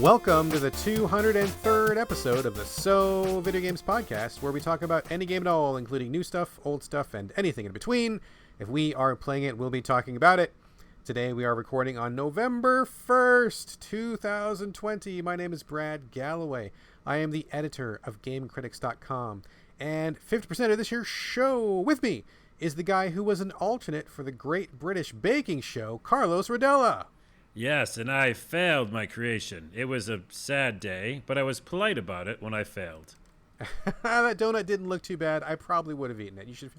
Welcome to the 203rd episode of the So Video Games podcast, where we talk about any game at all, including new stuff, old stuff, and anything in between. If we are playing it, we'll be talking about it. Today we are recording on November 1st, 2020. My name is Brad Galloway. I am the editor of GameCritics.com, and 50% of this here show with me is the guy who was an alternate for the Great British Baking Show, Carlos Rodella. Yes, and I failed my creation. It was a sad day, but I was polite about it when I failed. That donut didn't look too bad. I probably would have eaten it. You should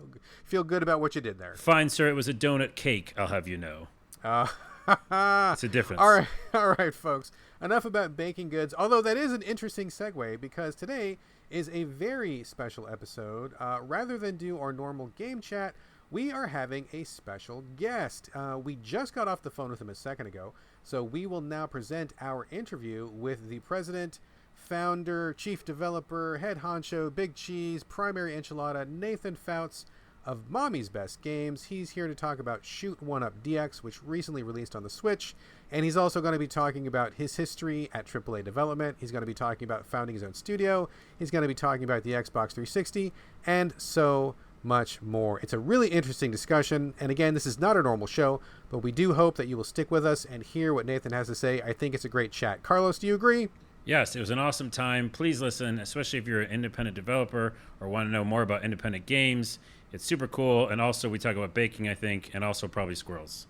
feel good about what you did there. Fine, sir. It was a donut cake, I'll have you know. It's a difference. All right, folks. Enough about baking goods, although that is an interesting segue because today is a very special episode. Rather than do our normal game chat, we are having a special guest. We just got off the phone with him a second ago, so we will now present our interview with the president, founder, chief developer, head honcho, big cheese, primary enchilada, Nathan Fouts of Mommy's Best Games. He's here to talk about Shoot 1-Up DX, which recently released on the Switch, and he's also going to be talking about his history at AAA development. He's going to be talking about founding his own studio. He's going to be talking about the Xbox 360, and so much more. It's a really interesting discussion, and again, this is not a normal show, but we do hope that you will stick with us and hear what Nathan has to say. I think it's a great chat. Carlos, do you agree? Yes, it was an awesome time. Please listen, especially if you're an independent developer or want to know more about independent games. It's super cool, and also we talk about baking, I think, and also probably squirrels.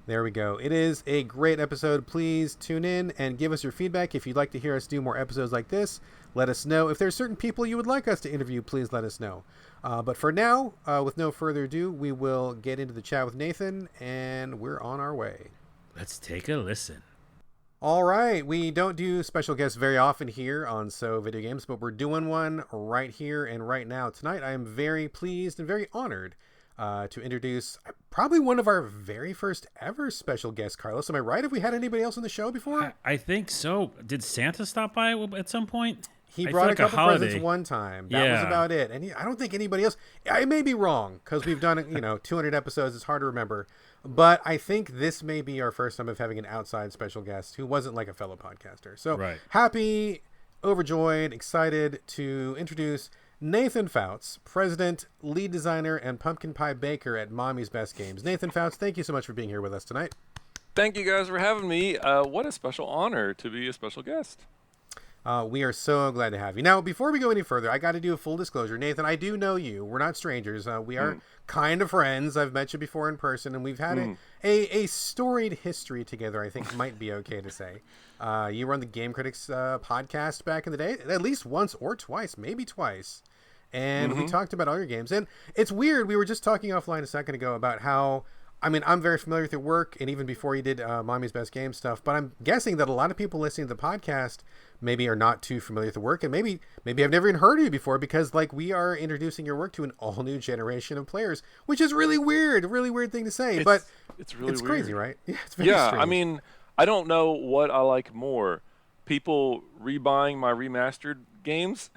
There we go. It is a great episode. Please tune in and give us your feedback. If you'd like to hear us do more episodes like this, let us know. If there's certain people you would like us to interview, please let us know. But for now, with no further ado, we will get into the chat with Nathan, and we're on our way. Let's take a listen. All right. We don't do special guests very often here on So Video Games, but we're doing one right here and right now. Tonight, I am very pleased and very honored to introduce probably one of our very first ever special guests, Carlos. Am I right? Have we had anybody else on the show before? I think so. Did Santa stop by at some point? He brought a couple presents one time. That was about it. And I don't think anybody else. I may be wrong because we've done 200 episodes. It's hard to remember. But I think this may be our first time of having an outside special guest who wasn't like a fellow podcaster. So happy, overjoyed, excited to introduce Nathan Fouts, president, lead designer, and pumpkin pie baker at Mommy's Best Games. Nathan Fouts, thank you so much for being here with us tonight. Thank you guys for having me. What a special honor to be a special guest. We are so glad to have you. Now, before we go any further, I got to do a full disclosure. Nathan, I do know you. We're not strangers. We are kind of friends. I've met you before in person, and we've had a storied history together, I think might be okay to say. You were on the Game Critics podcast back in the day, at least once or twice, maybe twice. And we talked about all your games. And it's weird. We were just talking offline a second ago about how, I'm very familiar with your work, and even before you did Mommy's Best Game stuff, but I'm guessing that a lot of people listening to the podcast maybe are not too familiar with the work, and maybe I've never even heard of you before because we are introducing your work to an all new generation of players, which is really weird thing to say, but it's really weird. Crazy, right? Yeah, it's very strange. I don't know what I like more, people rebuying my remastered games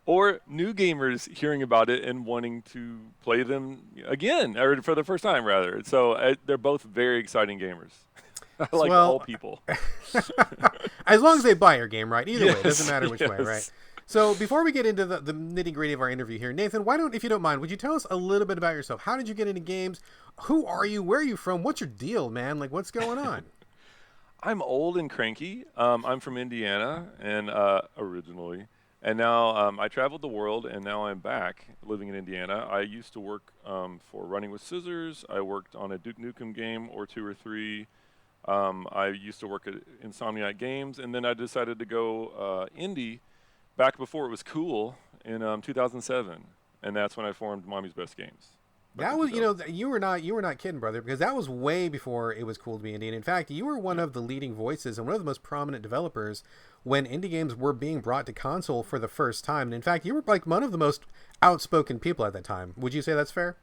or new gamers hearing about it and wanting to play them again, or for the first time rather. So they're both very exciting gamers. I like all people. As long as they buy your game, right? Either way, it doesn't matter which way, right? So before we get into the nitty-gritty of our interview here, Nathan, if you don't mind, would you tell us a little bit about yourself? How did you get into games? Who are you? Where are you from? What's your deal, man? What's going on? I'm old and cranky. I'm from Indiana, and originally, and now I traveled the world, and now I'm back living in Indiana. I used to work for Running with Scissors. I worked on a Duke Nukem game or two or three. I used to work at Insomniac Games, and then I decided to go indie back before it was cool in 2007, and that's when I formed Mommy's Best Games. That was, you were not kidding, brother, because that was way before it was cool to be indie. And in fact, you were one of the leading voices and one of the most prominent developers when indie games were being brought to console for the first time. And in fact, you were one of the most outspoken people at that time. Would you say that's fair?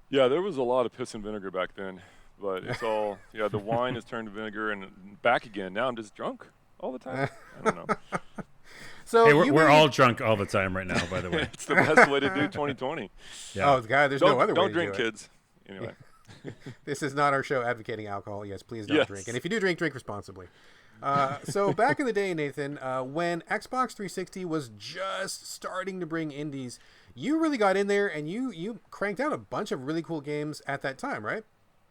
Yeah, there was a lot of piss and vinegar back then, but it's all, the wine has turned to vinegar and back again. Now I'm just drunk all the time. I don't know. So hey, we're all drunk all the time right now, by the way. It's the best way to do 2020. Yeah. Oh, God, there's no other way to do it. Don't drink, kids. Anyway. This is not our show advocating alcohol. Yes, please don't Yes. drink. And if you do drink, drink responsibly. So back in the day, Nathan, when Xbox 360 was just starting to bring indies, you really got in there and you cranked out a bunch of really cool games at that time, right?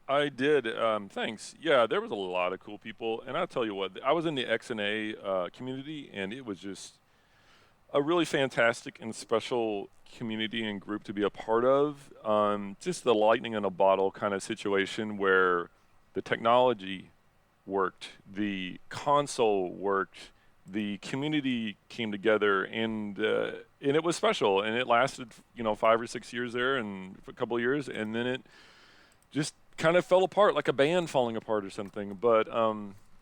I did. Thanks. Yeah, there was a lot of cool people, and I'll tell you what. I was in the XNA community, and it was just a really fantastic and special community and group to be a part of. Just the lightning in a bottle kind of situation where the technology worked, the console worked, the community came together, and it was special. And it lasted, 5 or 6 years there, and a couple of years, and then it just kind of fell apart, like a band falling apart or something. But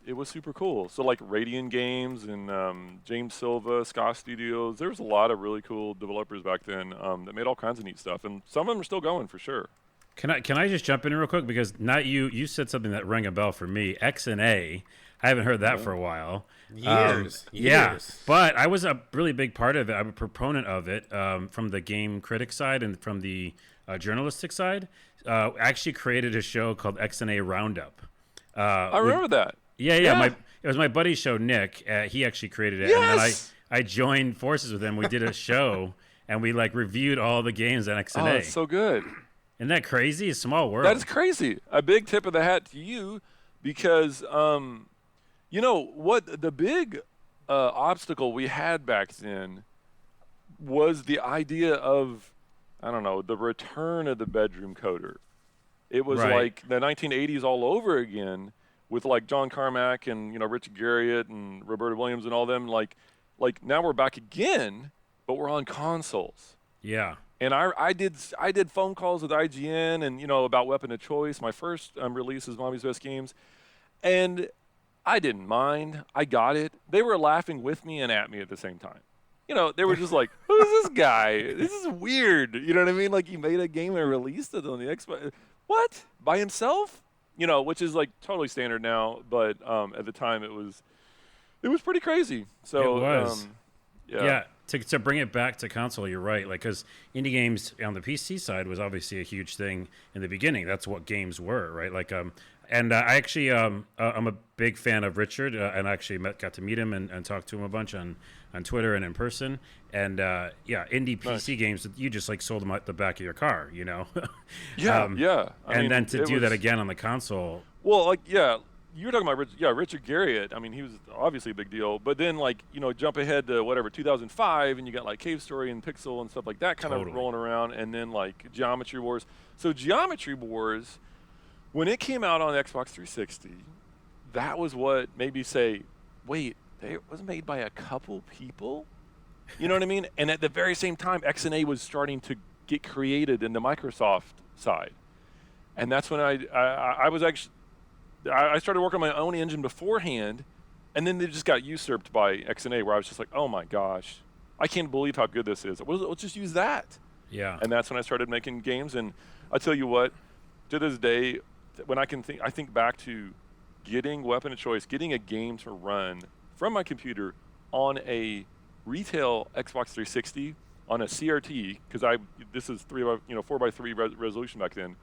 it was super cool. So like Radiant Games and James Silva, Ska Studios, there was a lot of really cool developers back then that made all kinds of neat stuff, and some of them are still going for sure. Can I just jump in real quick, because not you said something that rang a bell for me. XNA, I haven't heard that for a while. Years. Yeah, but I was a really big part of it. I'm a proponent of it from the game critic side and from the journalistic side. I actually created a show called XNA Roundup. I remember that. Yeah. It was my buddy's show, Nick. He actually created it, and then I joined forces with him. We did a show, and we reviewed all the games on XNA. Oh, it's so good. Isn't that crazy? It's a small world. That is crazy. A big tip of the hat to you, because what the big obstacle we had back then was the idea of, I don't know, the return of the bedroom coder. It was like the 1980s all over again, with John Carmack and Richard Garriott and Roberta Williams and all them. Like now we're back again, but we're on consoles. Yeah. And I did phone calls with IGN and about Weapon of Choice. My first release is Mommy's Best Games, and I didn't mind. I got it. They were laughing with me and at me at the same time. They were just like, "Who's this guy? This is weird." You know what I mean? Like, he made a game and released it on the Xbox. What? By himself? Which is totally standard now, but at the time it was pretty crazy. So it was. Yeah. To bring it back to console, you're right. Because indie games on the PC side was obviously a huge thing in the beginning. That's what games were, right? And I actually I'm a big fan of Richard, and I actually got to meet him and talk to him a bunch on Twitter and in person. And indie PC games, you just sold them out the back of your car, Yeah. I mean, then to do that again on the console. Well, you were talking about Richard Garriott. I mean, he was obviously a big deal. But then, jump ahead to whatever 2005, and you got Cave Story and Pixel and stuff like that kind of rolling around, and then Geometry Wars. So Geometry Wars, when it came out on Xbox 360, that was what made me say, wait, it was made by a couple people? You know what I mean? And at the very same time, XNA was starting to get created in the Microsoft side. And that's when I was actually... I started working on my own engine beforehand, and then they just got usurped by XNA, where I was just like, oh my gosh, I can't believe how good this is. Let's just use that. Yeah. And that's when I started making games. And I tell you what, to this day, when I think back to getting Weapon of Choice, getting a game to run from my computer on a retail Xbox 360 on a CRT, because this is 4x3 resolution back then.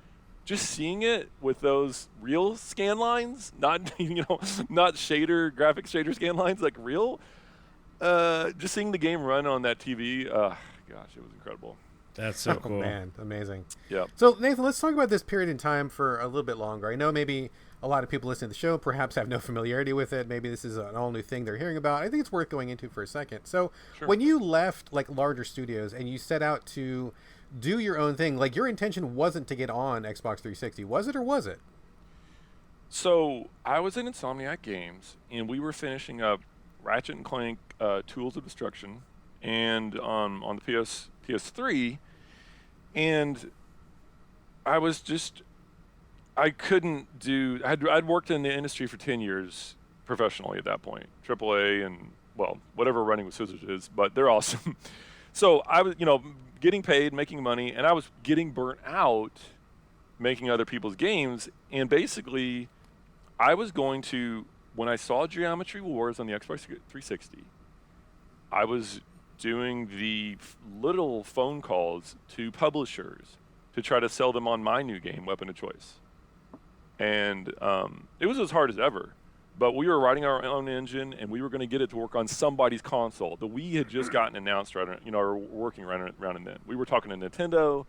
Just seeing it with those real scan lines, not graphics shader scan lines, real. Just seeing the game run on that TV, gosh, it was incredible. That's so cool. Oh, man, amazing. Yeah. So Nathan, let's talk about this period in time for a little bit longer. I know maybe a lot of people listening to the show perhaps have no familiarity with it. Maybe this is an all new thing they're hearing about. I think it's worth going into for a second. So when you left larger studios and you set out to do your own thing, your intention wasn't to get on Xbox 360, was it, or was it? So I was in Insomniac Games, and we were finishing up Ratchet and Clank Tools of Destruction, and on the PS3, and I'd worked in the industry for 10 years professionally at that point, AAA and, whatever Running with Scissors is, but they're awesome. So I was, getting paid, making money, and I was getting burnt out making other people's games. And basically, I was going to, when I saw Geometry Wars on the Xbox 360, I was doing the little phone calls to publishers to try to sell them on my new game, Weapon of Choice. And it was as hard as ever. But we were writing our own engine, and we were going to get it to work on somebody's console. The Wii had just gotten announced, right, or working around then. We were talking to Nintendo.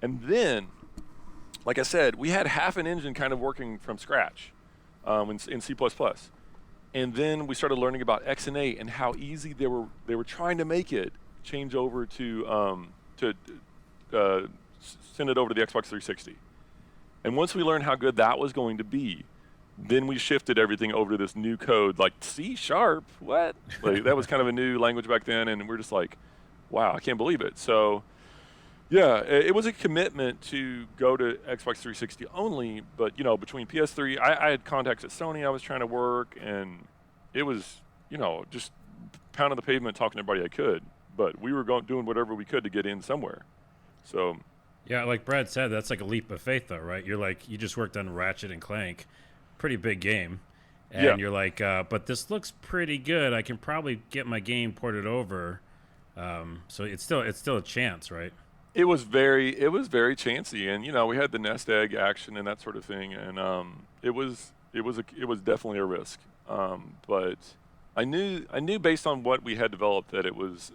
And then, like I said, we had half an engine kind of working from scratch in C++. And then we started learning about X and A and how easy they were trying to make it change over to send it over to the Xbox 360. And once we learned how good that was going to be, then we shifted everything over to this new code, like C#. What? Like, that was kind of a new language back then, and we're just like, wow, I can't believe it. So, yeah, it was a commitment to go to Xbox 360 only. But between PS3, I had contacts at Sony. I was trying to work, and it was just pounding the pavement, talking to everybody I could. But we were doing whatever we could to get in somewhere. So. Yeah, like Brad said, that's like a leap of faith, though, right? You're like, you just worked on Ratchet and Clank, pretty big game, and you're like, but this looks pretty good. I can probably get my game ported over. So it's still a chance, right? It was very chancy, and we had the nest egg action and that sort of thing, and it was definitely a risk. But I knew based on what we had developed that it was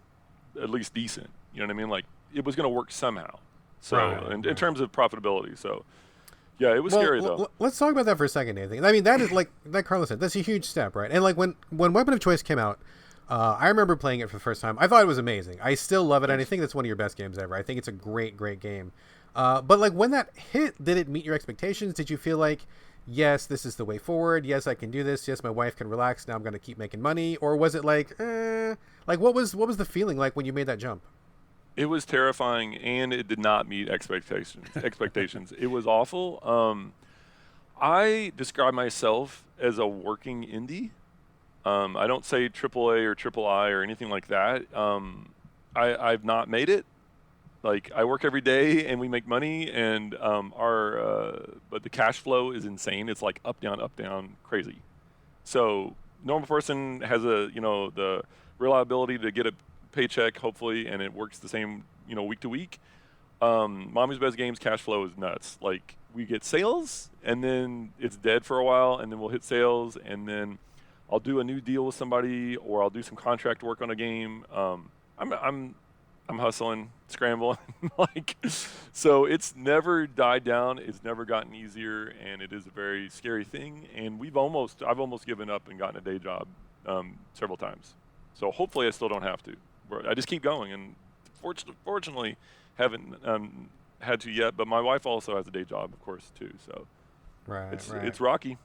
at least decent. You know what I mean? Like, it was going to work somehow. So in terms of profitability, so yeah, it was scary though. Let's talk about that for a second, Nathan. I mean, that is like Carlos said, that's a huge step, right? And like when Weapon of Choice came out, I remember playing it for the first time. I thought it was amazing. I still love it, and I think that's one of your best games ever. I think it's a great game. But like when that hit, did it meet your expectations? Did you feel like, yes, this is the way forward? Yes, I can do this. Yes, my wife can relax. Now I'm going to keep making money. Or was it like what was the feeling like when you made that jump? It was terrifying, and it did not meet expectations. It was awful. I describe myself as a working indie. I don't say AAA or III or anything like that. I've not made it. Like, I work every day, and we make money, and but the cash flow is insane. It's like up, down, crazy. So normal person has the reliability to get a paycheck, hopefully, and it works the same week to week. Mommy's Best Games cash flow is nuts. Like, we get sales, and then it's dead for a while, and then we'll hit sales, and then I'll do a new deal with somebody, or I'll do some contract work on a game. I'm hustling, scrambling, so it's never died down. It's never gotten easier, and it is a very scary thing. And I've almost given up and gotten a day job several times. So hopefully I still don't have to. I just keep going, and fortunately haven't had to yet. But my wife also has a day job, of course, too. So it's rocky.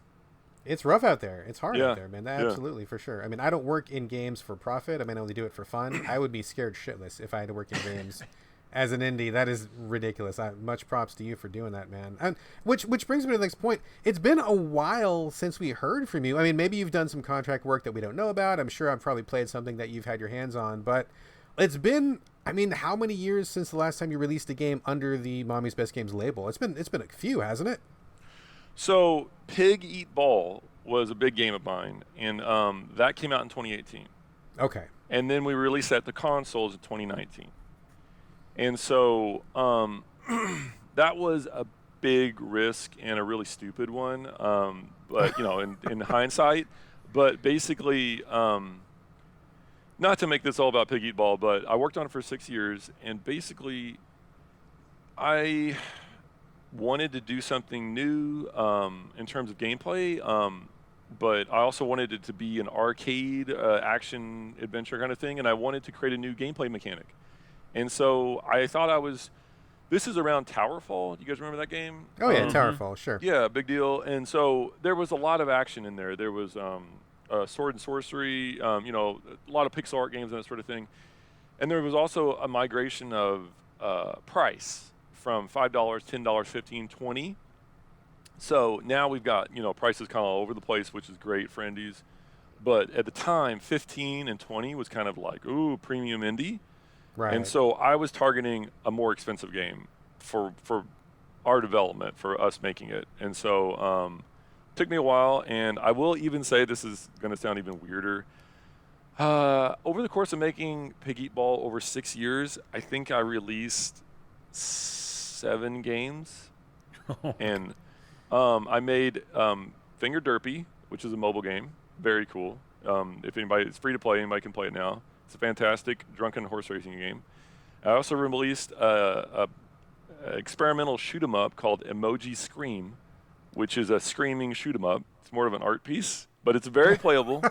It's rough out there. It's hard out there, man. Absolutely, for sure. I mean, I don't work in games for profit. I mean, I only do it for fun. I would be scared shitless if I had to work in games as an indie. That is ridiculous. Much props to you for doing that, man. And which brings me to the next point. It's been a while since we heard from you. I mean, maybe you've done some contract work that we don't know about. I'm sure I've probably played something that you've had your hands on. But it's been, I mean, how many years since the last time you released a game under the Mommy's Best Games label? It's been a few, hasn't it? So Pig Eat Ball was a big game of mine, and that came out in 2018. Okay. And then we released that to consoles in 2019. And so that was a big risk and a really stupid one, but in hindsight. But basically, not to make this all about Pig Eat Ball, but I worked on it for 6 years, and basically I wanted to do something new in terms of gameplay, but I also wanted it to be an arcade action adventure kind of thing, and I wanted to create a new gameplay mechanic. And so I thought this is around Towerfall. You guys remember that game? Oh yeah, Towerfall, sure. Yeah, big deal. And so there was a lot of action in there. There was sword and sorcery, a lot of pixel art games and that sort of thing. And there was also a migration of price from $5, $10, $15, $20. So now we've got, prices kind of all over the place, which is great for indies. But at the time, 15 and 20 was kind of like, ooh, premium indie. Right. And so I was targeting a more expensive game for our development, for us making it. And so it took me a while, and I will even say, this is going to sound even weirder. Over the course of making Pig Eat Ball over 6 years, I think I released 7 games, and I made Finger Derpy, which is a mobile game, very cool. If anybody, it's free to play, anybody can play it now. It's a fantastic drunken horse racing game. I also released a experimental shoot 'em up called Emoji Scream, which is a screaming shoot 'em up. It's more of an art piece, but it's very playable.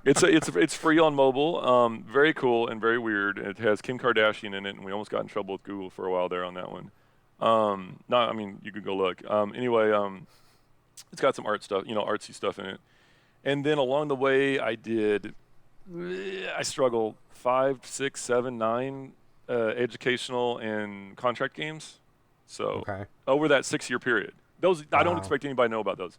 It's free on mobile. Very cool and very weird. It has Kim Kardashian in it, and we almost got in trouble with Google for a while there on that one. I mean, you could go look. Anyway, it's got some art stuff, artsy stuff in it. And then along the way, I struggled 5, 6, 7, 9 educational and contract games. So over that 6-year period, those I don't expect anybody to know about those,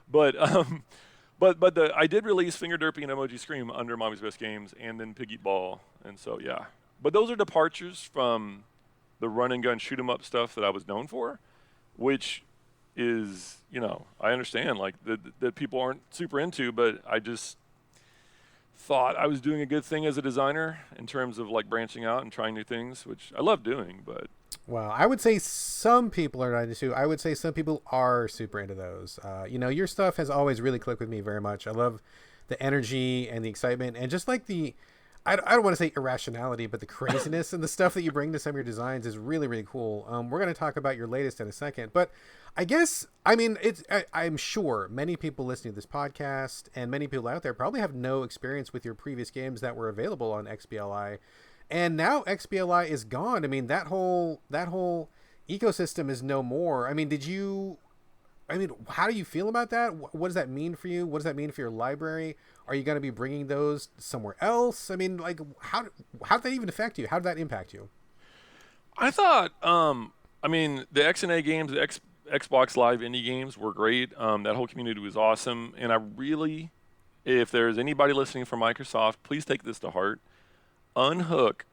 but I did release Finger Derpy and Emoji Scream under Mommy's Best Games, and then Pig Eat Ball, and so yeah. But those are departures from the run and gun shoot 'em up stuff that I was known for, which is, I understand like that people aren't super into, but I just thought I was doing a good thing as a designer in terms of like branching out and trying new things, which I love doing. But well, I would say some people are not into. I would say some people are super into those. Your stuff has always really clicked with me very much. I love the energy and the excitement, and just like I don't want to say irrationality, but the craziness and the stuff that you bring to some of your designs is really, really cool. We're going to talk about your latest in a second, but I'm sure many people listening to this podcast and many people out there probably have no experience with your previous games that were available on XBLI. And now XBLI is gone. I mean, that whole ecosystem is no more. I mean, how do you feel about that? What does that mean for you? What does that mean for your library? Are you going to be bringing those somewhere else? I mean, like, how did that even affect you? How did that impact you? I thought, the X&A games, the Xbox Live indie games were great. That whole community was awesome. And I really, if there's anybody listening from Microsoft, please take this to heart. Unhook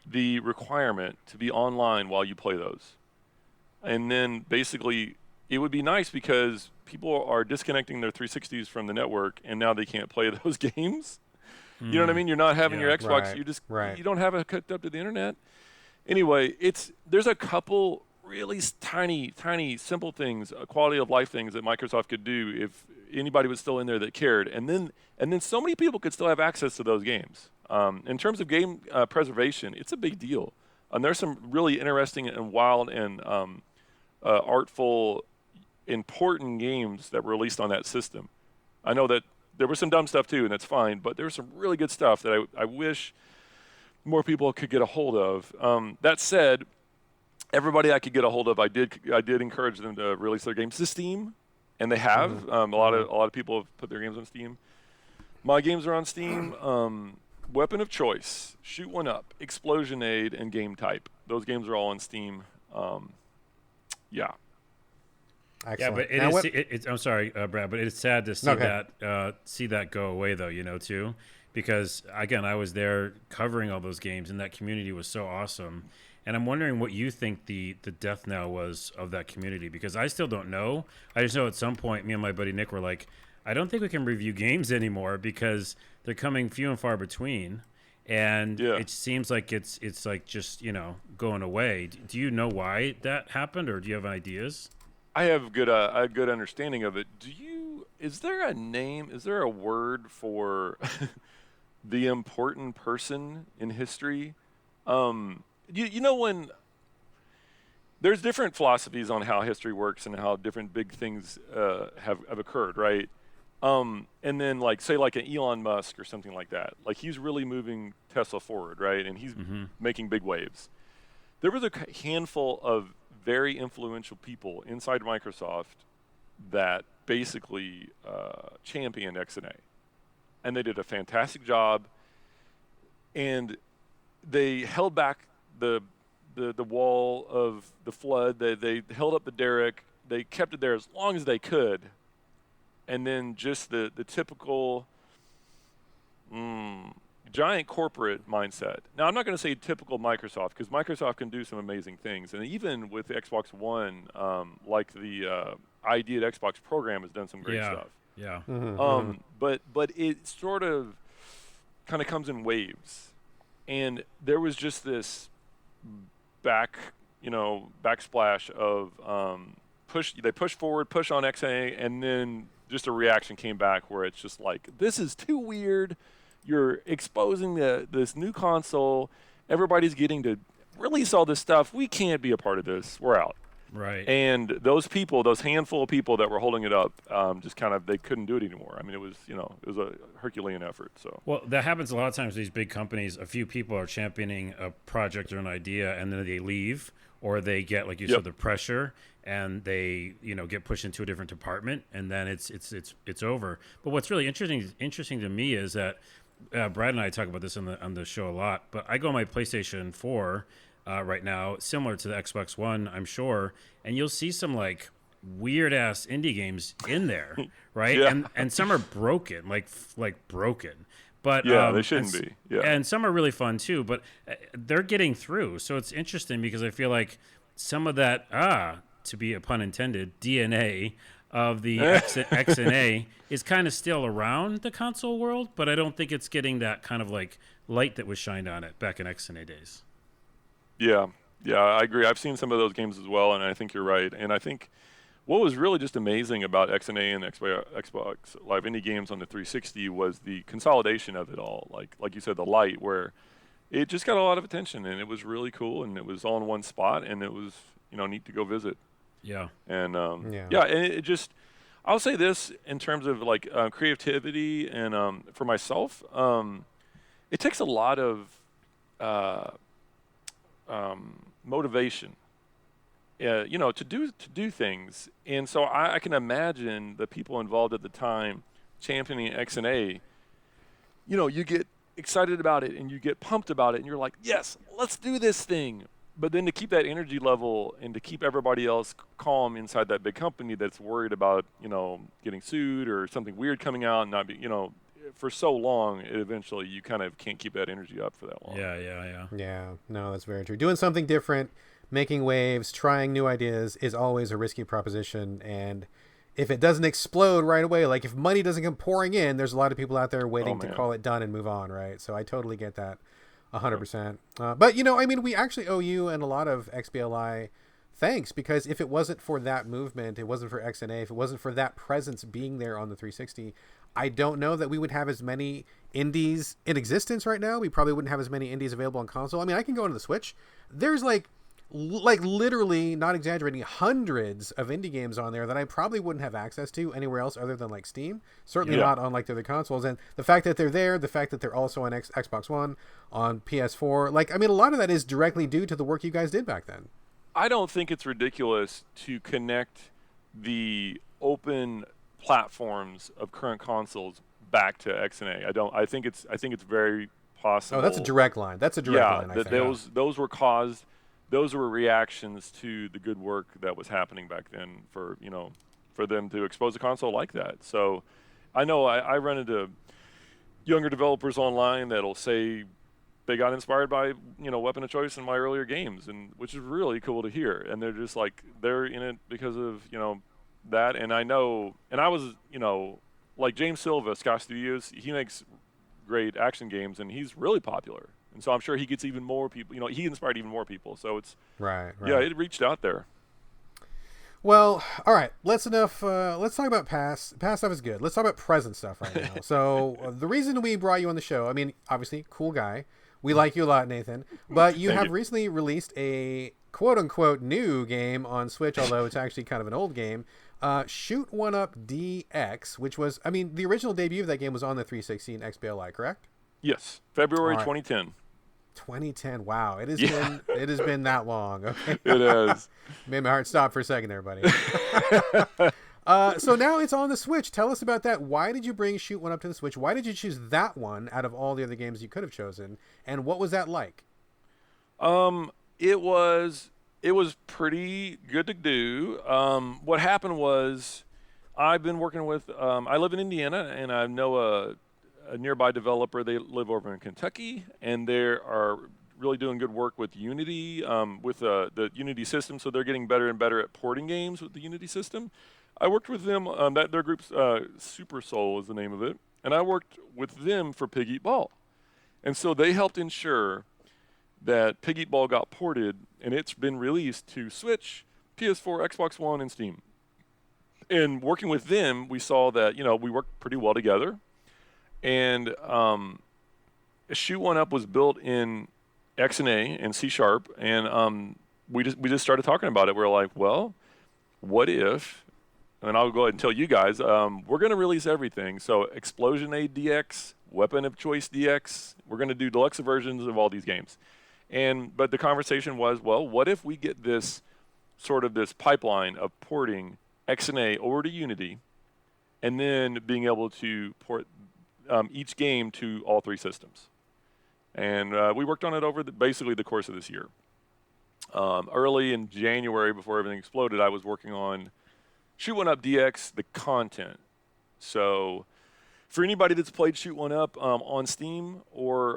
the requirement to be online while you play those. And then basically, it would be nice because people are disconnecting their 360s from the network, and now they can't play those games. You know what I mean? You're not having your Xbox. You don't have it hooked up to the internet. Anyway, there's a couple really tiny, simple things, quality of life things that Microsoft could do if anybody was still in there that cared. And then so many people could still have access to those games. In terms of game preservation, it's a big deal. And there's some really interesting and wild and artful, important games that were released on that system. I know that there was some dumb stuff too, and that's fine, but there was some really good stuff that I wish more people could get a hold of. That said, everybody I could get a hold of, I did encourage them to release their games to Steam, and they have. A lot of people have put their games on Steam. My games are on Steam. Weapon of Choice, Shoot One Up, Explosionade, and Game Type. Those games are all on Steam. Yeah. Excellent. Yeah, but it's I'm sorry, Brad, but it's sad to see that go away, though, too, because again, I was there covering all those games, and that community was so awesome. And I'm wondering what you think the death knell was of that community, because I still don't know. I just know at some point, me and my buddy Nick were like, I don't think we can review games anymore because they're coming few and far between. And it seems like it's like just, going away. Do you know why that happened, or do you have ideas? I have a good understanding of it. Is there a name? Is there a word for the important person in history? When there's different philosophies on how history works and how different big things have occurred, right? And then say like an Elon Musk or something like that. Like he's really moving Tesla forward, right? And he's making big waves. There was a handful of very influential people inside Microsoft that basically championed X&A. And they did a fantastic job. And they held back the wall of the flood. They held up the derrick. They kept it there as long as they could. And then just the typical giant corporate mindset. Now, I'm not going to say typical Microsoft, because Microsoft can do some amazing things. And even with the Xbox One, like the ID at Xbox program has done some great stuff. Yeah. But it sort of kind of comes in waves. And there was just this backsplash of they push forward, push on XA, and then just a reaction came back where it's just like, this is too weird. You're exposing this new console. Everybody's getting to release all this stuff. We can't be a part of this. We're out. Right. And those handful of people that were holding it up, just kind of, they couldn't do it anymore. I mean, it was a Herculean effort. So. Well, that happens a lot of times. These big companies, a few people are championing a project or an idea, and then they leave, or they get, like you said, the pressure, and they get pushed into a different department, and then it's over. But what's really interesting to me is that Brad and I talk about this on the show a lot. But I go on my PlayStation 4. Right now, similar to the Xbox One, I'm sure, and you'll see some like weird ass indie games in there, right? Yeah. And some are broken, like broken. But they shouldn't be. Yeah. And some are really fun too, but they're getting through. So it's interesting because I feel like some of that, to be a pun intended, DNA of the X and A is kind of still around the console world, but I don't think it's getting that kind of like light that was shined on it back in X and A days. Yeah, I agree. I've seen some of those games as well, and I think you're right. And I think what was really just amazing about XNA and Xbox Live Indie Games on the 360 was the consolidation of it all. Like you said, the light, where it just got a lot of attention, and it was really cool, and it was all in one spot, and it was neat to go visit. Yeah. And and it just, I'll say this in terms of like creativity and for myself, it takes a lot of motivation, to do things. And so I can imagine the people involved at the time championing XNA, you get excited about it and you get pumped about it and you're like, yes, let's do this thing. But then to keep that energy level and to keep everybody else calm inside that big company that's worried about, getting sued or something weird coming out and not be, for so long, eventually you kind of can't keep that energy up for that long. Yeah, no, that's very true. Doing something different, making waves, trying new ideas is always a risky proposition. And if it doesn't explode right away, like if money doesn't come pouring in, there's a lot of people out there waiting to call it done and move on, right? So I totally get that 100%. But, we actually owe you and a lot of XBLI thanks, because if it wasn't for that movement, it wasn't for XNA, if it wasn't for that presence being there on the 360, I don't know that we would have as many indies in existence right now. We probably wouldn't have as many indies available on console. I mean, I can go into the Switch. There's like literally, not exaggerating, hundreds of indie games on there that I probably wouldn't have access to anywhere else other than like Steam. Certainly not on like the other consoles. And the fact that they're there, the fact that they're also on Xbox One, on PS4, a lot of that is directly due to the work you guys did back then. I don't think it's ridiculous to connect the open platforms of current consoles back to XNA. I think it's very possible. Oh, that's a direct line. That's a direct line. I think. Those were caused. Those were reactions to the good work that was happening back then for them to expose a console like that. So I know I run into younger developers online that'll say they got inspired by weapon of choice in my earlier games, and which is really cool to hear. And they're just like, they're in it because of that. And I know, and I was like James Silva, Scott Studios, he makes great action games, and he's really popular. And so I'm sure he gets even more people. He inspired even more people. So it's right. Yeah, it reached out there. Well, all right. Let's talk about past. Past stuff is good. Let's talk about present stuff right now. So the reason we brought you on the show, obviously, cool guy. We like you a lot, Nathan. But you have recently released a quote-unquote new game on Switch, although it's actually kind of an old game. Shoot 1 Up DX, which was, the original debut of that game was on the 360 and XBLI, correct? Yes, February 2010. 2010. Wow, it has been that long. Okay, it has. Made my heart stop for a second there, buddy. So now it's on the Switch. Tell us about that. Why did you bring Shoot 1 Up to the Switch? Why did you choose that one out of all the other games you could have chosen? And what was that like? It was pretty good to do. What happened was, I've been working with. I live in Indiana, and I know a nearby developer. They live over in Kentucky, and they are really doing good work with Unity, with the Unity system. So they're getting better and better at porting games with the Unity system. I worked with them. Their group's Super Soul is the name of it, and I worked with them for Pig Eat Ball, and so they helped ensure that Piggy Ball got ported, and it's been released to Switch, PS4, Xbox One, and Steam. And working with them, we saw that, we worked pretty well together. And Shoot One Up was built in XNA and C#, and we just started talking about it. We're like, well, what if, and I'll go ahead and tell you guys, we're going to release everything. So Explosion Aid DX, Weapon of Choice DX, we're going to do deluxe versions of all these games. But the conversation was, well, what if we get this pipeline of porting XNA over to Unity, and then being able to port each game to all 3 systems. And we worked on it over basically the course of this year. Early in January, before everything exploded, I was working on Shoot One Up DX, the content. So for anybody that's played Shoot One Up on Steam or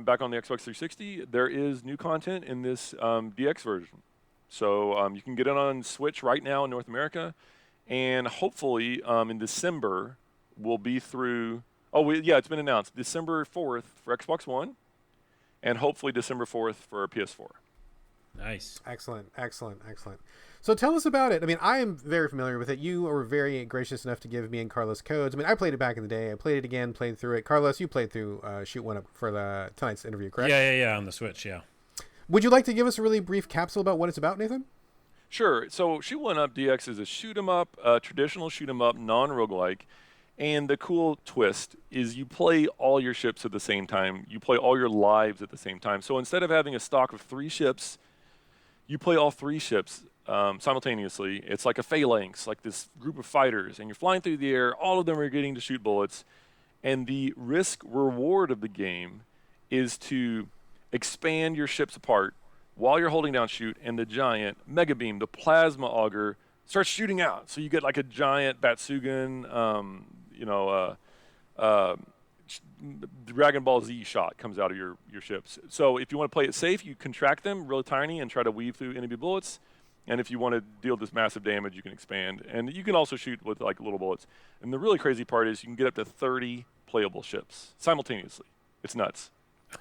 back on the Xbox 360, there is new content in this DX version. So you can get it on Switch right now in North America, and hopefully in December we'll be through. It's been announced, December 4th for Xbox One, and hopefully December 4th for PS4. Nice. Excellent. So tell us about it. I mean, I am very familiar with it. You were very gracious enough to give me and Carlos codes. I mean, I played it back in the day. I played it again, played through it. Carlos, you played through Shoot One Up for tonight's interview, correct? Yeah, on the Switch, yeah. Would you like to give us a really brief capsule about what it's about, Nathan? Sure. So Shoot One Up DX is a shoot 'em up, traditional shoot 'em up, non-roguelike. And the cool twist is you play all your ships at the same time. You play all your lives at the same time. So instead of having a stock of 3 ships, you play all 3 ships simultaneously. It's like a phalanx, like this group of fighters, and you're flying through the air. All of them are getting to shoot bullets. And the risk reward of the game is to expand your ships apart while you're holding down shoot, and the giant mega beam, the plasma auger, starts shooting out. So you get like a giant Batsugan, Dragon Ball Z shot comes out of your ships. So if you want to play it safe, you contract them really tiny and try to weave through enemy bullets. And if you want to deal this massive damage, you can expand. And you can also shoot with like little bullets. And the really crazy part is you can get up to 30 playable ships simultaneously. It's nuts.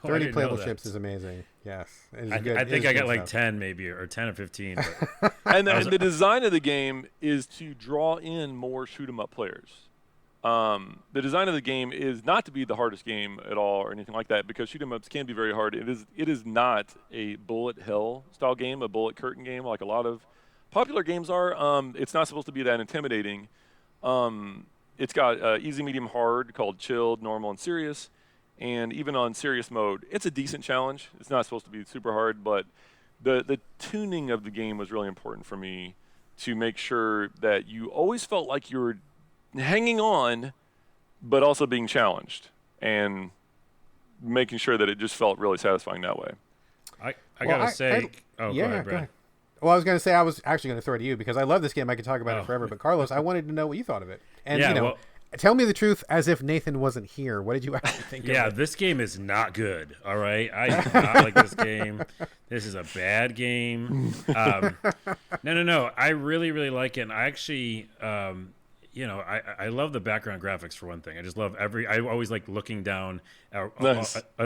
30 playable ships is amazing. Yes. I think I got like 10 maybe, or 10 or 15. But and the design of the game is to draw in more shoot 'em up players. The design of the game is not to be the hardest game at all or anything like that, because shoot 'em ups can be very hard. It is not a bullet hell style game, a bullet curtain game like a lot of popular games are. It's not supposed to be that intimidating. It's got easy, medium, hard, called chilled, normal, and serious. And even on serious mode, it's a decent challenge. It's not supposed to be super hard, but the tuning of the game was really important for me to make sure that you always felt like you were hanging on, but also being challenged, and making sure that it just felt really satisfying that way. I gotta say, go ahead, Brad. Go ahead. Well, I was going to say, I was actually going to throw it to you because I love this game. I could talk about it forever. But Carlos, I wanted to know what you thought of it. And, tell me the truth as if Nathan wasn't here. What did you actually think of it? Yeah, this game is not good, all right? I do not like this game. This is a bad game. No. I really, really like it. And I actually, I love the background graphics for one thing. I just love I always like looking down at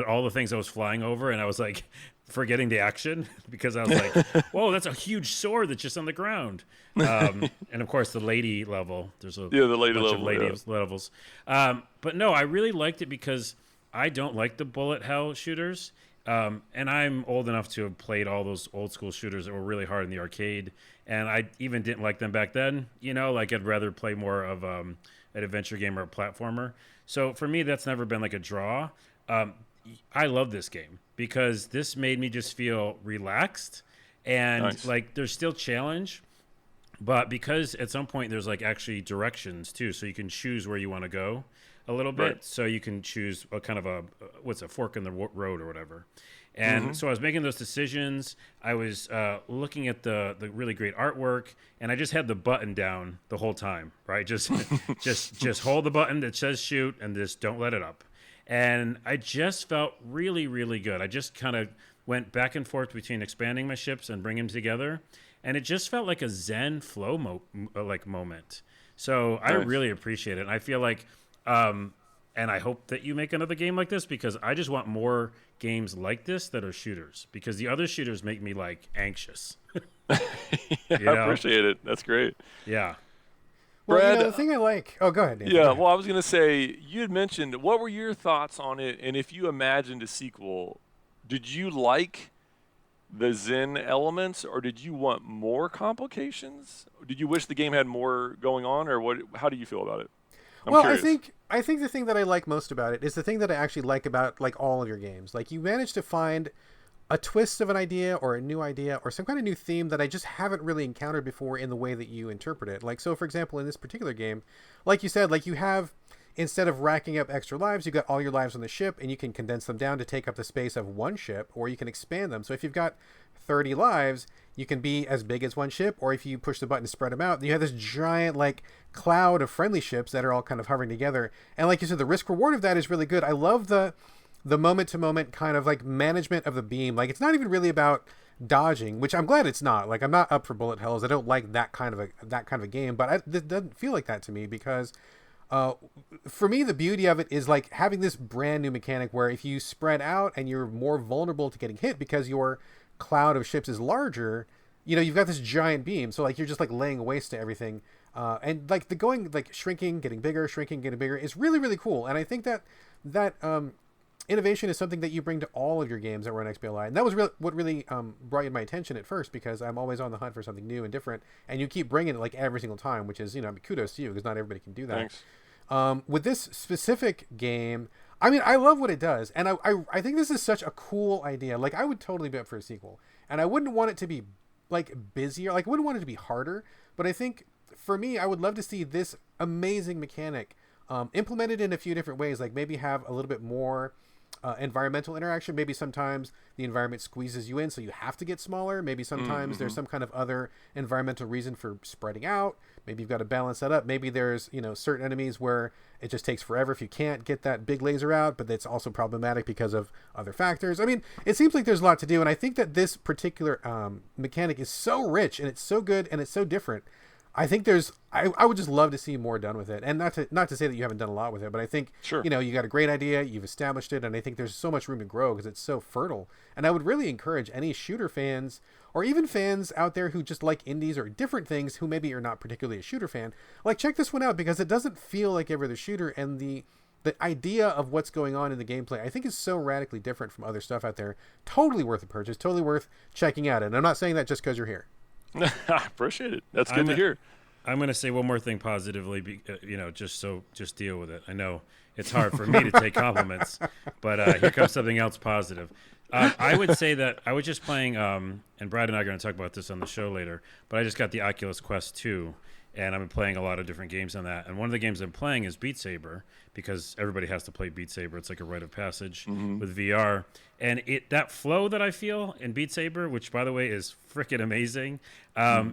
all the things I was flying over, and I was like forgetting the action because I was like, whoa, that's a huge sword that's just on the ground. And of course the lady level, there's a the lady bunch level, of levels. But no, I really liked it because I don't like the bullet hell shooters. And I'm old enough to have played all those old school shooters that were really hard in the arcade. And I even didn't like them back then, like I'd rather play more of an adventure game or a platformer. So for me, that's never been like a draw. I love this game because this made me just feel relaxed and like there's still challenge, but because at some point there's like actually directions too. So you can choose where you want to go a little bit. Right. So you can choose a kind of a fork in the road or whatever. And so I was making those decisions. I was looking at the really great artwork, and I just had the button down the whole time, right? Just hold the button that says shoot and just don't let it up. And I just felt really, really good. I just kind of went back and forth between expanding my ships and bringing them together. And it just felt like a Zen flow moment. So I really appreciate it. And I feel like And I hope that you make another game like this because I just want more games like this that are shooters because the other shooters make me like anxious. I appreciate it. That's great. Yeah. Well, Brad, the thing I like. Oh, go ahead, Nathan. Yeah, Go ahead. well, I was going to say, you had mentioned, what were your thoughts on it? And if you imagined a sequel, did you like the Zen elements, or did you want more complications? Did you wish the game had more going on, or what? How do you feel about it? I'm curious. I think the thing that I like most about it is the thing that I actually like about like all of your games. Like you managed to find a twist of an idea or a new idea or some kind of new theme that I just haven't really encountered before in the way that you interpret it. Like, so for example, in this particular game, like you said, like you have, instead of racking up extra lives, you got all your lives on the ship and you can condense them down to take up the space of one ship, or you can expand them. So if you've got 30 lives, you can be as big as one ship, or if you push the button to spread them out, you have this giant like cloud of friendly ships that are all kind of hovering together. And like you said, the risk reward of that is really good. I love the moment to moment kind of like management of the beam. Like it's not even really about dodging, which I'm glad it's not. Like I'm not up for bullet hells. I don't like that kind of a game, but it doesn't feel like that to me because for me, the beauty of it is like having this brand new mechanic where if you spread out and you're more vulnerable to getting hit because your cloud of ships is larger, you've got this giant beam. So like you're just like laying waste to everything. And like the going like shrinking, getting bigger is really, really cool. And I think that innovation is something that you bring to all of your games that were on XBLI. And that was what really brought you my attention at first, because I'm always on the hunt for something new and different. And you keep bringing it like every single time, which is, kudos to you because not everybody can do that. Thanks. With this specific game, I mean, I love what it does. And I think this is such a cool idea. Like, I would totally be up for a sequel. And I wouldn't want it to be, like, busier. Like, I wouldn't want it to be harder. But I think, for me, I would love to see this amazing mechanic implemented in a few different ways. Like, maybe have a little bit more environmental interaction. Maybe sometimes the environment squeezes you in, so you have to get smaller. Maybe sometimes there's some kind of other environmental reason for spreading out. Maybe you've got to balance that up. Maybe there's, certain enemies where it just takes forever if you can't get that big laser out, but that's also problematic because of other factors. I mean, it seems like there's a lot to do, and I think that this particular mechanic is so rich, and it's so good, and it's so different. I think I would just love to see more done with it. And not to say that you haven't done a lot with it, but I think, Sure. You got a great idea, you've established it, and I think there's so much room to grow because it's so fertile. And I would really encourage any shooter fans, or even fans out there who just like indies or different things who maybe are not particularly a shooter fan, like check this one out because it doesn't feel like every other shooter, and the idea of what's going on in the gameplay, I think, is so radically different from other stuff out there. Totally worth a purchase, totally worth checking out. And I'm not saying that just because you're here. I appreciate it. That's good to hear. I'm going to say one more thing positively, just deal with it. I know it's hard for me to take compliments, but here comes something else positive. I would say that I was just playing, and Brad and I are going to talk about this on the show later, but I just got the Oculus Quest 2, and I've been playing a lot of different games on that. And one of the games I'm playing is Beat Saber, because everybody has to play Beat Saber. It's like a rite of passage with VR. And that flow that I feel in Beat Saber, which, by the way, is freaking amazing,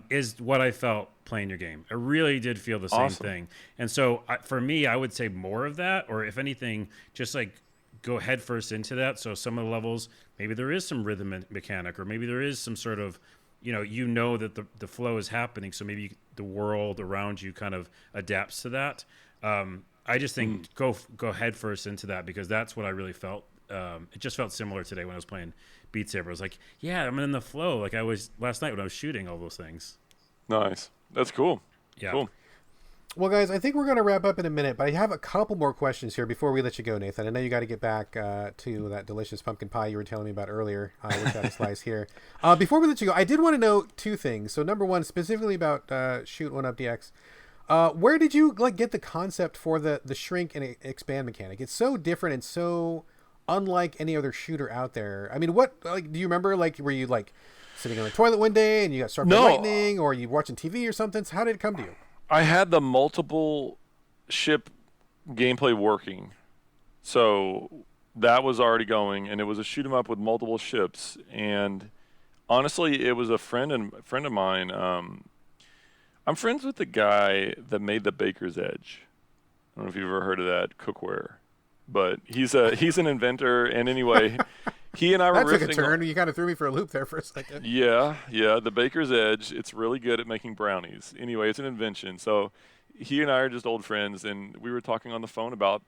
is what I felt playing your game. I really did feel the same thing. And so for me, I would say more of that, or if anything, just like go headfirst into that. So some of the levels, maybe there is some rhythm mechanic, or maybe there is some sort of, that the flow is happening. So maybe the world around you kind of adapts to that. I just think go headfirst into that, because that's what I really felt. It just felt similar today when I was playing Beat Saber. I was like, yeah, I'm in the flow. Like I was last night when I was shooting all those things. Nice. That's cool. Yeah. Cool. Well, guys, I think we're going to wrap up in a minute, but I have a couple more questions here before we let you go, Nathan. I know you got to get back to that delicious pumpkin pie you were telling me about earlier. We've got a slice here. Before we let you go, I did want to know two things. So, number one, specifically about Shoot 1 Up DX. Where did you get the concept for the shrink and expand mechanic? It's so different and so unlike any other shooter out there. I mean, what do you remember? Were you sitting on the toilet one day and you got struck by lightning, or you watching TV or something? So how did it come to you? I had the multiple ship gameplay working, so that was already going, and it was a shoot 'em up with multiple ships. And honestly, it was a friend of mine. I'm friends with the guy that made the Baker's Edge. I don't know if you've ever heard of that cookware, but he's an inventor. And anyway, he and I were that took a turn. You kind of threw me for a loop there for a second. Yeah, the Baker's Edge. It's really good at making brownies. Anyway, it's an invention. So he and I are just old friends, and we were talking on the phone about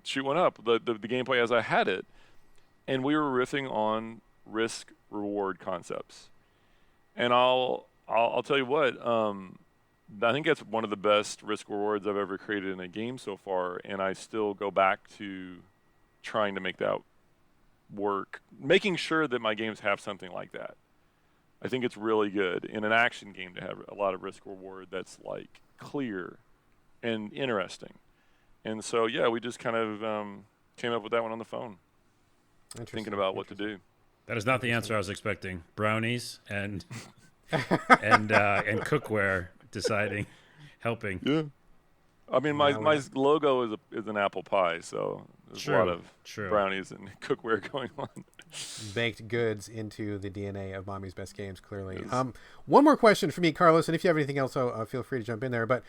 shoot one up, the gameplay as I had it, and we were riffing on risk reward concepts. And I'll tell you what, I think that's one of the best risk rewards I've ever created in a game so far, and I still go back to trying to make that work, making sure that my games have something like that. I think it's really good in an action game to have a lot of risk reward that's like clear and interesting. And so, yeah, we just kind of came up with that one on the phone, thinking about what to do. That is not the answer I was expecting. Brownies and and cookware deciding, helping. Yeah. I mean, my logo is an apple pie, so there's a lot of brownies and cookware going on. Baked goods into the DNA of Mommy's Best Games, clearly. One more question for me, Carlos, and if you have anything else, feel free to jump in there. But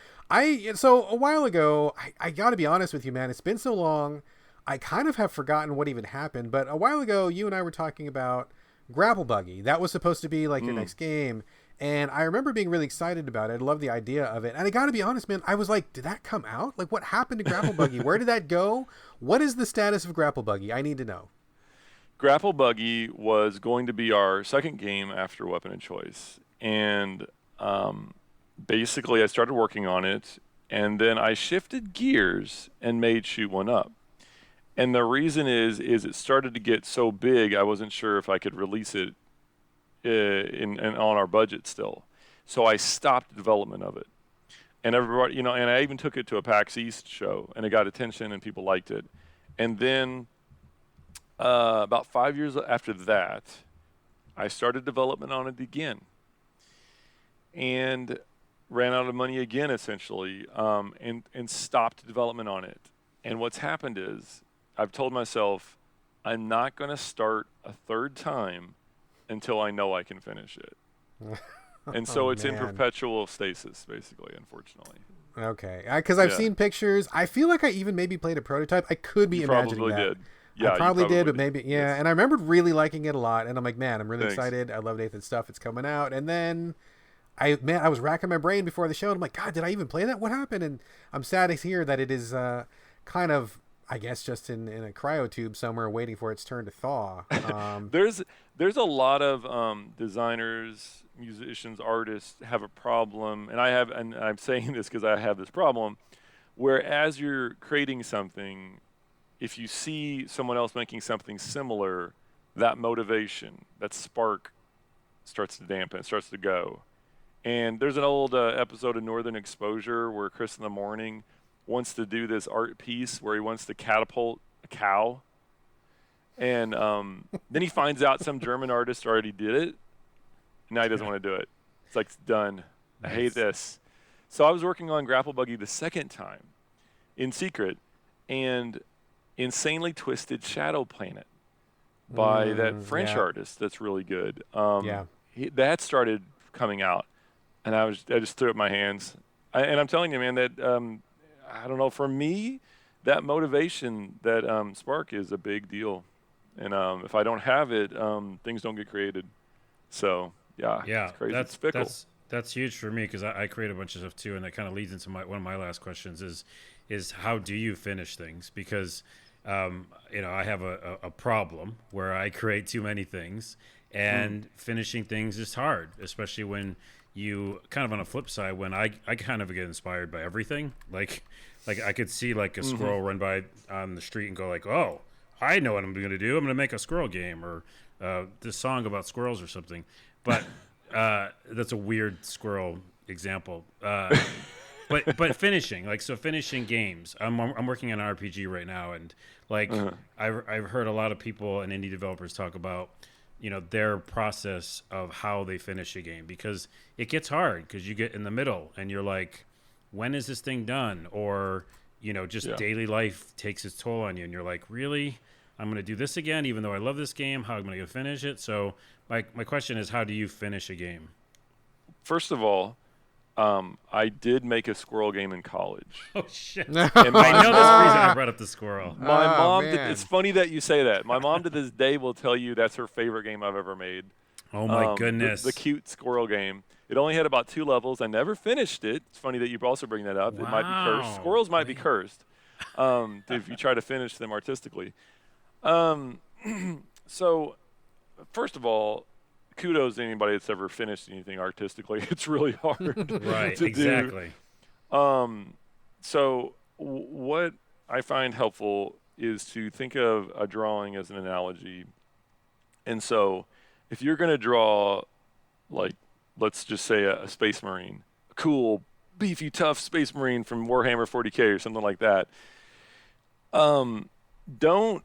so a while ago, I got to be honest with you, man. It's been so long, I kind of have forgotten what even happened. But a while ago, you and I were talking about Grapple Buggy. That was supposed to be like your next game. And I remember being really excited about it. I love the idea of it. And I got to be honest, man, I was like, did that come out? Like, what happened to Grapple Buggy? Where did that go? What is the status of Grapple Buggy? I need to know. Grapple Buggy was going to be our second game after Weapon of Choice. And basically, I started working on it. And then I shifted gears and made Shoot One Up. And the reason is it started to get so big, I wasn't sure if I could release it in on our budget still. So I stopped development of it. And everybody, and I even took it to a PAX East show, and it got attention, and people liked it. And then about 5 years after that, I started development on it again. And ran out of money again, essentially, and stopped development on it. And what's happened is, I've told myself, I'm not going to start a third time until I know I can finish it. And so it's in perpetual stasis, basically, unfortunately. Okay. Because I've seen pictures. I feel like I even maybe played a prototype. I could be imagining probably that. Did. Yeah, I probably did, but maybe, Yes. And I remember really liking it a lot. And I'm like, man, I'm really excited. I love Nathan's stuff. It's coming out. And then I was racking my brain before the show. And I'm like, God, did I even play that? What happened? And I'm sad to hear that it is kind of, I guess, just in a cryotube somewhere waiting for its turn to thaw. There's a lot of designers, musicians, artists have a problem, and I'm saying this because I have this problem, where as you're creating something, if you see someone else making something similar, that motivation, that spark starts to dampen, starts to go. And there's an old episode of Northern Exposure where Chris in the Morning wants to do this art piece where he wants to catapult a cow. And then he finds out some German artist already did it. Now he doesn't want to do it. It's like, it's done. I hate this. So I was working on Grapple Buggy the second time in secret, and insanely twisted Shadow Planet by that French artist that's really good. That started coming out, and I just threw up my hands. And I'm telling you, man, that I don't know, for me, that motivation, that spark is a big deal. And if I don't have it, things don't get created. So, it's crazy. It's fickle. That's huge for me because I create a bunch of stuff too, and that kind of leads into one of my last questions is how do you finish things? Because I have a problem where I create too many things, and finishing things is hard, especially when you kind of on a flip side, when I kind of get inspired by everything. Like I could see like a squirrel run by on the street and go like, oh, I know what I'm going to do. I'm going to make a squirrel game or this song about squirrels or something. But that's a weird squirrel example. But finishing, finishing games. I'm working on an RPG right now, and I've heard a lot of people and indie developers talk about their process of how they finish a game, because it gets hard because you get in the middle and you're like, when is this thing done? Or daily life takes its toll on you, and you're like, really? I'm going to do this again, even though I love this game. How am I going to finish it? So my question is, how do you finish a game? First of all, I did make a squirrel game in college. Oh, shit. And I know that's the reason I brought up the squirrel. My mom it's funny that you say that. My mom to this day will tell you that's her favorite game I've ever made. Oh, my goodness. The cute squirrel game. It only had about 2 levels. I never finished it. It's funny that you also bring that up. Wow. It might be cursed. Squirrels might be cursed. if you try to finish them artistically. Um, so, first of all, kudos to anybody that's ever finished anything artistically. It's really hard Right, to exactly. do. So, what I find helpful is to think of a drawing as an analogy. And so, if you're going to draw, like, let's just say a Space Marine, a cool, beefy, tough Space Marine from Warhammer 40K or something like that, don't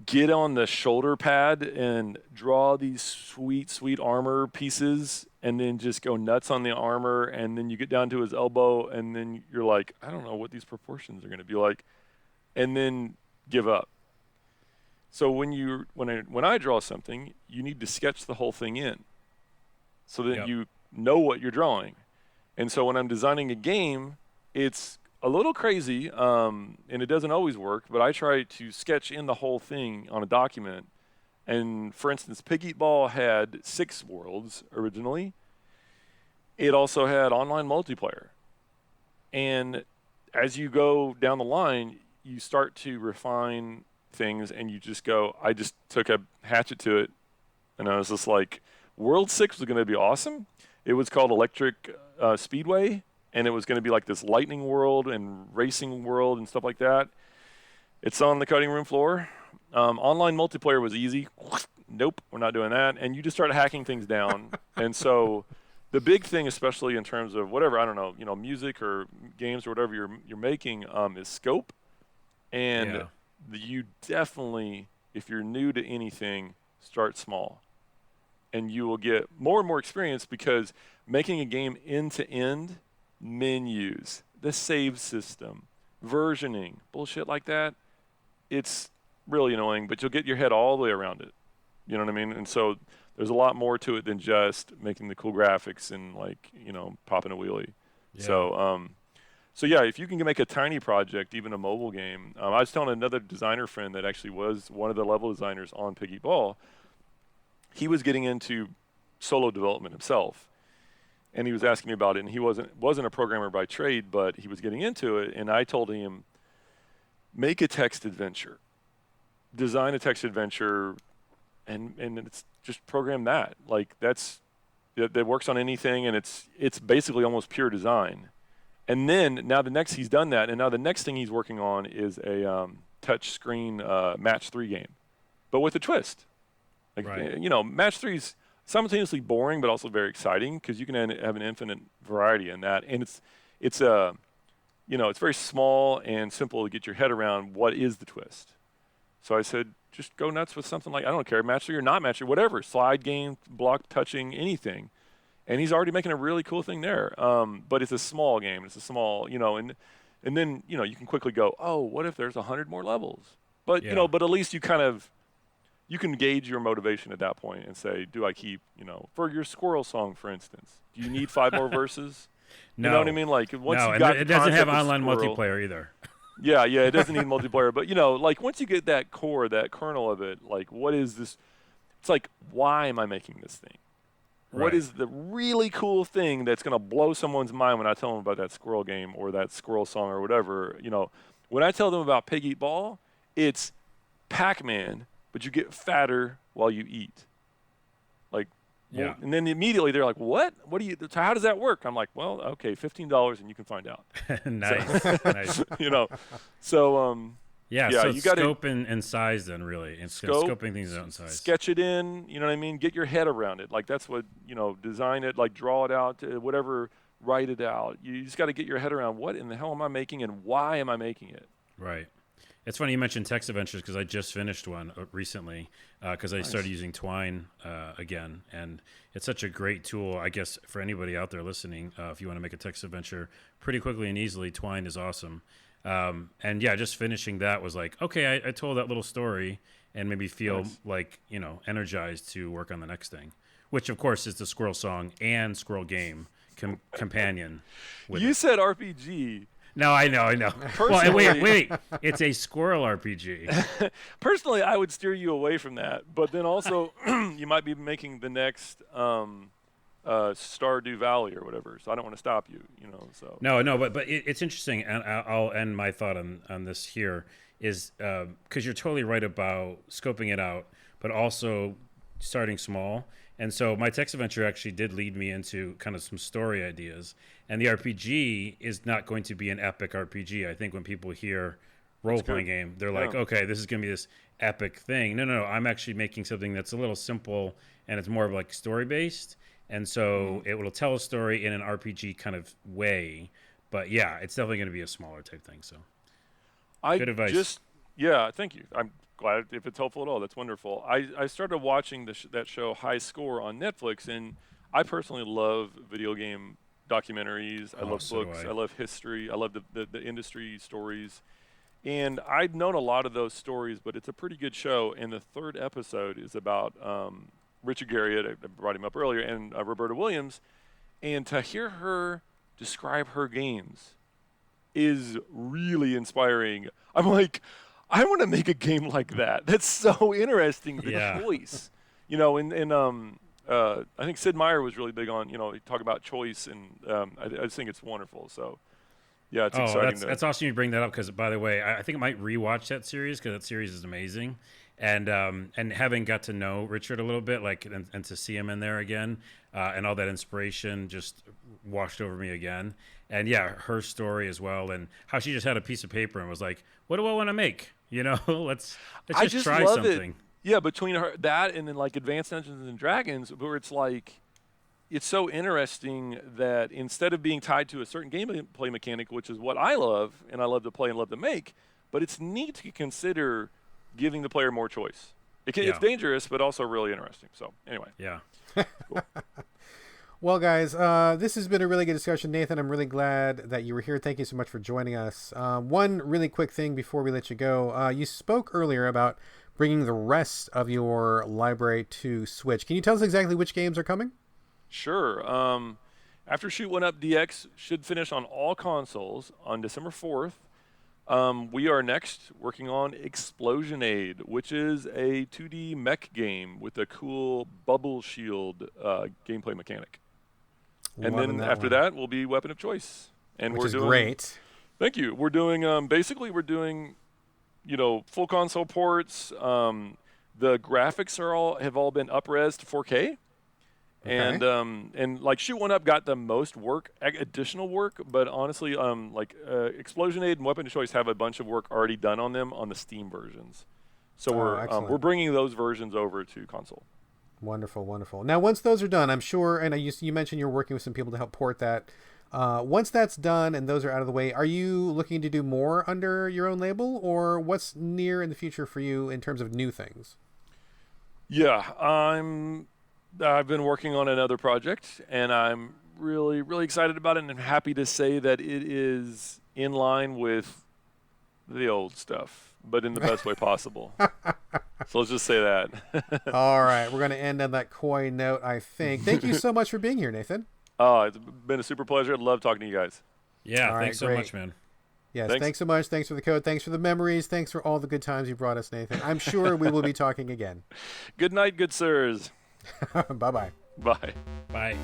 get on the shoulder pad and draw these sweet, sweet armor pieces and then just go nuts on the armor, and then you get down to his elbow and then you're like, I don't know what these proportions are going to be like, and then give up. So when I draw something, you need to sketch the whole thing in so that you know what you're drawing. And so when I'm designing a game, it's a little crazy, and it doesn't always work, but I try to sketch in the whole thing on a document. And for instance, Pig Eat Ball had 6 worlds originally. It also had online multiplayer. And as you go down the line, you start to refine things, and you just go, I just took a hatchet to it, and I was just like, World 6 was going to be awesome. It was called Electric Speedway. And it was going to be like this lightning world and racing world and stuff like that. It's on the cutting room floor. Online multiplayer was easy. Nope, we're not doing that. And you just start hacking things down. And so the big thing, especially in terms of whatever, I don't know, music or games or whatever you're making, is scope. And you definitely, if you're new to anything, start small. And you will get more and more experience, because making a game end to end, menus, the save system, versioning, bullshit like that, it's really annoying, but you'll get your head all the way around it. You know what I mean? And so there's a lot more to it than just making the cool graphics and, like, popping a wheelie. Yeah. So yeah, if you can make a tiny project, even a mobile game. I was telling another designer friend that actually was one of the level designers on Piggy Ball. He was getting into solo development himself. And he was asking me about it, and he wasn't a programmer by trade, but he was getting into it. And I told him, make a text adventure, design a text adventure, and it's just program that. Like that works on anything, and it's basically almost pure design. And then now he's done that, and now the next thing he's working on is a touch screen match 3 game, but with a twist. Like match 3's simultaneously boring, but also very exciting, because you can have an infinite variety in that. And it's very small and simple to get your head around what is the twist. So I said, just go nuts with something like, I don't care, match 3 or not match 3, whatever, slide game, block touching, anything. And he's already making a really cool thing there. But it's a small game. It's a small, and then, you can quickly go, oh, what if there's 100 more levels? But, but at least you can gauge your motivation at that point and say, do I keep, for your squirrel song, for instance, do you need 5 more verses? No. You know what I mean? Like, once you and got it doesn't have online multiplayer either. Yeah, it doesn't need multiplayer. But, like, once you get that core, that kernel of it, like, what is this? It's like, why am I making this thing? Right. What is the really cool thing that's going to blow someone's mind when I tell them about that squirrel game or that squirrel song or whatever? When I tell them about Pig Eat Ball, it's Pac-Man, but you get fatter while you eat. Like, well, and then immediately they're like, what? How does that work? I'm like, well, okay, $15 and you can find out. Nice. Nice. So, so you got scope and size then, really. And scoping things out in size. Sketch it in, you know what I mean? Get your head around it. Like, that's what, design it, like, draw it out, whatever, write it out. You just got to get your head around, what in the hell am I making and why am I making it? Right. It's funny you mentioned text adventures, because I just finished one recently, because I started using Twine again. And it's such a great tool, I guess, for anybody out there listening. If you want to make a text adventure pretty quickly and easily, Twine is awesome. Just finishing that was like, okay, I told that little story and maybe feel like, energized to work on the next thing, which of course is the squirrel song and squirrel game companion. You said RPG. No, I know. Well, wait. It's a squirrel RPG. Personally, I would steer you away from that, but then also you might be making the next Stardew Valley or whatever. So I don't want to stop you, So No, but it's interesting, and I'll end my thought on this here is because you're totally right about scoping it out, but also starting small. And so my text adventure actually did lead me into kind of some story ideas. And the RPG is not going to be an epic RPG. I think when people hear role-playing game, they're like, okay, this is going to be this epic thing. No. I'm actually making something that's a little simple, and it's more of like story-based. And so it will tell a story in an RPG kind of way. But yeah, it's definitely going to be a smaller type thing. So good advice. Thank you. I'm glad if it's helpful at all. That's wonderful. I started watching that show High Score on Netflix, and I personally love video game documentaries. I love books. I love history. I love the industry stories. And I'd known a lot of those stories, but it's a pretty good show. And the third episode is about Richard Garriott, I brought him up earlier, and Roberta Williams. And to hear her describe her games is really inspiring. I'm like, I want to make a game like that. That's so interesting. The choice, I think Sid Meier was really big on, he talked about choice, and I just think it's wonderful. So, yeah, it's exciting. That's awesome you bring that up because, by the way, I think I might rewatch that series because that series is amazing. And having got to know Richard a little bit, and to see him in there again, and all that inspiration just washed over me again. And yeah, her story as well, and how she just had a piece of paper and was like, "What do I want to make? Let's just try something." It. Yeah, between that and then like Advanced Dungeons and Dragons, where it's like, it's so interesting that instead of being tied to a certain gameplay mechanic, which is what I love and I love to play and love to make, but it's neat to consider giving the player more choice. It's dangerous, but also really interesting. So anyway. Yeah. Cool. Well, guys, this has been a really good discussion. Nathan, I'm really glad that you were here. Thank you so much for joining us. One really quick thing before we let you go. You spoke earlier about bringing the rest of your library to Switch. Can you tell us exactly which games are coming? Sure. After Shoot 1 Up DX should finish on all consoles on December 4th. We are next working on Explosionade, which is a 2D mech game with a cool bubble shield gameplay mechanic. And then after that will be Weapon of Choice. And which is great. Thank you. We're doing basically full console ports. The graphics have all been up-res to 4K. Okay. And like Shoot 1 Up got the most work, additional work, but honestly, Explosionade and Weapon of Choice have a bunch of work already done on them on the Steam versions. So we're bringing those versions over to console. Wonderful, wonderful. Now, once those are done, I'm sure, and you mentioned you're working with some people to help port that. Once that's done and those are out of the way, are you looking to do more under your own label, or what's near in the future for you in terms of new things? Yeah, I've been working on another project, and I'm really, really excited about it, and I'm happy to say that it is in line with the old stuff, but in the best way possible. So let's just say that. All right. We're going to end on that coy note, I think. Thank you so much for being here, Nathan. It's been a super pleasure. I love talking to you guys. Yeah, thanks so much, man. Yes, thanks so much. Thanks for the code. Thanks for the memories. Thanks for all the good times you brought us, Nathan. I'm sure we will be talking again. Good night, good sirs. Bye-bye. Bye. Bye.